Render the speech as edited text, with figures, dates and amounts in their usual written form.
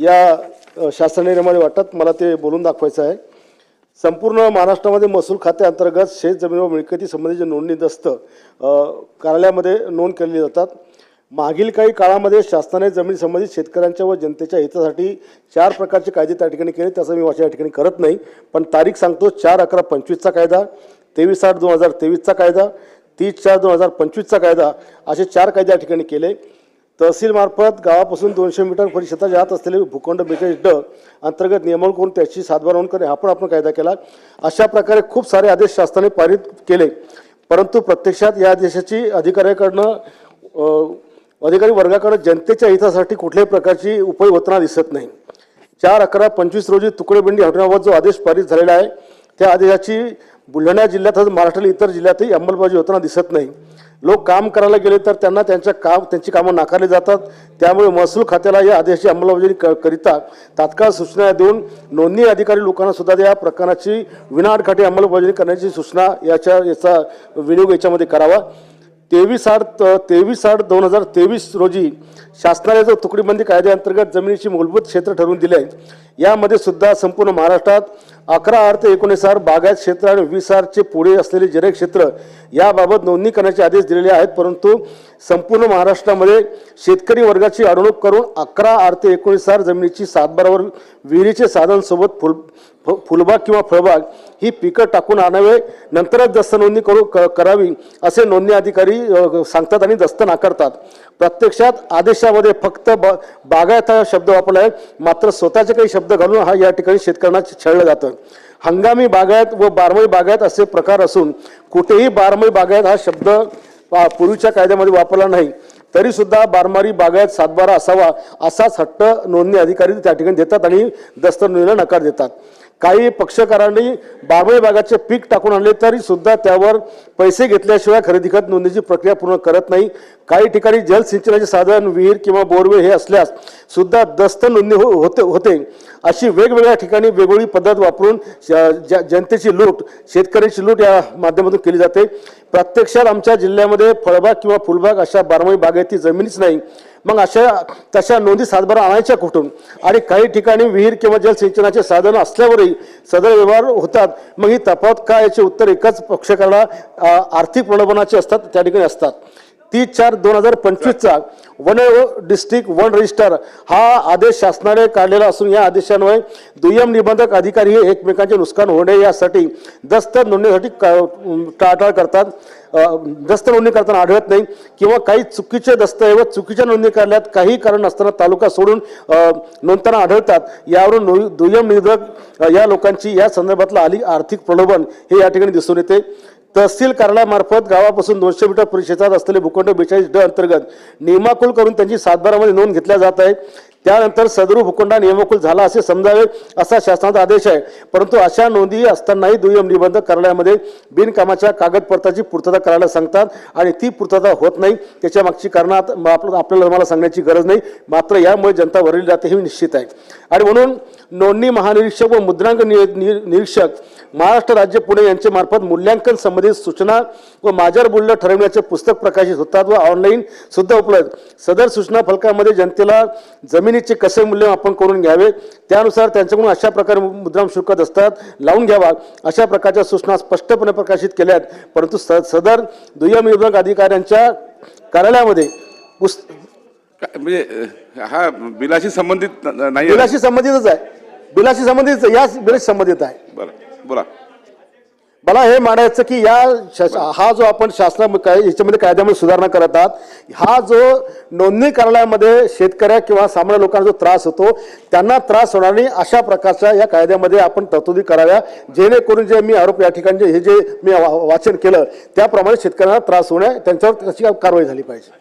या शासन निर्णयामध्ये वाटत मला ते बोलून दाखवायचं आहे। संपूर्ण महाराष्ट्रामध्ये महसूल खात्याअंतर्गत शेत जमीन व मिळकती संबंधीचे नोंदणी दस्त कार्यालयामध्ये नोंद केली जातात। मागील काही काळामध्ये शासनाने जमीन संबंधित शेतकऱ्यांच्या व जनतेच्या हितासाठी 4 प्रकारचे कायदे त्या ठिकाणी केले, त्याचा मी वाचा या ठिकाणी करत नाही, पण तारीख सांगतो। 4/11/25 कायदा, 23/8/2023 कायदा, 30/4/2025 कायदा, असे 4 कायदे या ठिकाणी केले। तहसील मार्फत गावापासून 200 मीटर परिक्षेत्राच्या आत असलेले भूखंड 42D अंतर्गत नियमन करून त्याची सातबारा नोंद करणे हा पण आपण कायदा केला। अशा प्रकारे खूप सारे आदेश शासनाने पारित केले, परंतु प्रत्यक्षात या आदेशाची अधिकारी वर्गाकडे जनतेच्या हितासाठी कुठल्याही प्रकारची उपयोग होताना दिसत नाही। 4/11/25 रोजी तुकडेबंदी हटवण्याबाबत जो आदेश पारित झालेला आहे त्या आदेशाची बुलढाणा जिल्ह्यातच महाराष्ट्रातील इतर जिल्ह्यातही अंमलबजावणी होताना दिसत नाही। लोक काम करायला गेले तर त्यांना त्यांची कामं नाकारली जातात। त्यामुळे महसूल खात्याला या आदेशाची अंमलबजावणी करिता तात्काळ सूचना देऊन नोंदणी अधिकारी लोकांना सुद्धा या प्रकरणाची विनाअडखळी अंमलबजावणी करण्याची सूचना याचा विनियोग याच्यामध्ये करावा। 23/8/2023 रोजी शासनाने जो तुकडीबंदी कायद्याअंतर्गत जमिनीची मूलभूत क्षेत्र ठरवून दिले आहे, यामध्ये सुद्धा संपूर्ण महाराष्ट्रात 11R ते 19R बागायत क्षेत्र आणि 20R चे पुढे असलेले जैविक क्षेत्र याबाबत नोंदणी करण्याचे आदेश दिलेले आहेत, परंतु संपूर्ण महाराष्ट्रामध्ये शेतकरी वर्गाची अडवणूक करून 11R ते 19R जमिनीची सातबारावर विहिरीचे साधन सोबत फुलबाग किंवा फळबाग ही पिकं टाकून आणावे, नंतरच दस्त नोंदणी करावी असे नोंदणी अधिकारी सांगतात आणि दस्त नाकारतात। प्रत्यक्षात आदेशामध्ये फक्त बागायत हा शब्द वापरला आहे, मात्र स्वतःचे काही शब्द घालून हा या ठिकाणी शेतकऱ्यांना छळलं जातं। हंगामी बागायत व बारमाही बागायत असे प्रकार असून कुठेही बारमाही बागायत हा शब्द पूर्वीच्या कायद्यामध्ये वापरला नाही, तरी सुद्धा बारमाही बागायत सातबारा असावा असाच हट्ट नोंदणी अधिकारी त्या ठिकाणी देतात आणि दस्त नोंदणीला नकार देतात। काही पक्षकारांनी बारमाही बागाचे पीक टाकून आणले तरी सुद्धा त्यावर पैसे घेतल्याशिवाय खरेदी खत नोंदणीची प्रक्रिया पूर्ण करत नाही। काही ठिकाणी जलसिंचनाचे साधन विहीर किंवा बोरवेल हे असल्यास सुद्धा दस्त नोंदणी होते। अशी वेगवेगळ्या ठिकाणी वेगवेगळी पद्धत वापरून जनतेची लूट, शेतकऱ्यांची लूट या माध्यमातून केली जाते। प्रत्यक्षात आमच्या जिल्ह्यामध्ये फळबाग किंवा फुलबाग अशा बारमाही बागायती जमिनीच नाही, मग तशा नोंदी सातबारा आणायच्या कुठून? आणि काही ठिकाणी विहीर किंवा जलसिंचनाचे साधन असल्यावरही सदर व्यवहार होतात, मग ही तफावत काय? याचे उत्तर एकच पक्षकाराला आर्थिक प्रलोभनाचे असतात त्या ठिकाणी असतात। 30/4/2025 वन डिस्ट्रिक्ट वन रजिस्टर हा आदेश शासनाने काढलेला असून या आदेशान्वये दुय्यम निबंधक अधिकारी हे एकमेकांचे नुकसान होणे यासाठी दस्त नोंदणीसाठी टाळाटाळ करतात। दस्त नोंदणी करताना आढळत नाही किंवा काही चुकीचे दस्तऐवज चुकीच्या नोंदणी करण्यात काही कारण नसताना तालुका सोडून नोंदताना आढळतात। यावरून दुय्यम निबंधक या लोकांची या संदर्भातला आर्थिक प्रलोभन हे या ठिकाणी दिसून येते। तहसील कार्यालयामार्फत गावापासून 200 मीटर परिक्षेत्रात असलेले भूखंड 42D अंतर्गत नियमाकुल करून त्यांची सातबारामध्ये नोंद घेतल्या जात आहे। त्यानंतर सदरू भूखंड नियमाकुल झाला असे समजावे असा शासनाचा आदेश आहे, परंतु अशा नोंदी असतानाही दुय्यम निबंधक कार्यालयामध्ये बिनकामाच्या कागदपत्राची पूर्तता करायला सांगतात आणि ती पूर्तता होत नाही। त्याच्या मागची कारणं आपल्याला मला सांगण्याची गरज नाही, मात्र यामुळे जनता वरली जाते हे निश्चित आहे। आणि म्हणून नोंदणी महानिरीक्षक व मुद्रांक निरीक्षक महाराष्ट्र राज्य पुणे यांच्या मार्फत मूल्यांकन संबंधित सूचना व माजर मूल्य ठरवण्याचे पुस्तक प्रकाशित होतात व ऑनलाईन सुद्धा उपलब्ध। सदर सूचना फलकामध्ये जनतेला जमिनीचे कसे मूल्यमापन करून घ्यावे, त्यानुसार त्यांच्याकडून अशा प्रकारे मुद्रांक शुल्क दस्तात लावून घ्यावा अशा प्रकारच्या सूचना स्पष्टपणे प्रकाशित केल्या आहेत, परंतु सदर दुय्यम निबंधक अधिकाऱ्यांच्या कार्यालयामध्ये म्हणजे हा बिलाशी संबंधित नाही, बिलाशी संबंधितच आहे, बिलाशी संबंधित या बिलाशी संबंधित आहे। बरं बोला। मला हे मांडायचं की हा जो आपण याच्यामध्ये कायद्यामध्ये सुधारणा करत आहात, हा जो नोंदणी कार्यालयामध्ये शेतकऱ्या किंवा सामान्य लोकांना जो त्रास होतो त्यांना त्रास होणार नाही अशा प्रकारच्या या कायद्यामध्ये आपण तरतुदी कराव्या, जेणेकरून जे मी आरोप या ठिकाणी हे जे मी वाचन केलं त्याप्रमाणे शेतकऱ्यांना त्रास होण्या त्यांच्यावर त्याची कारवाई झाली पाहिजे।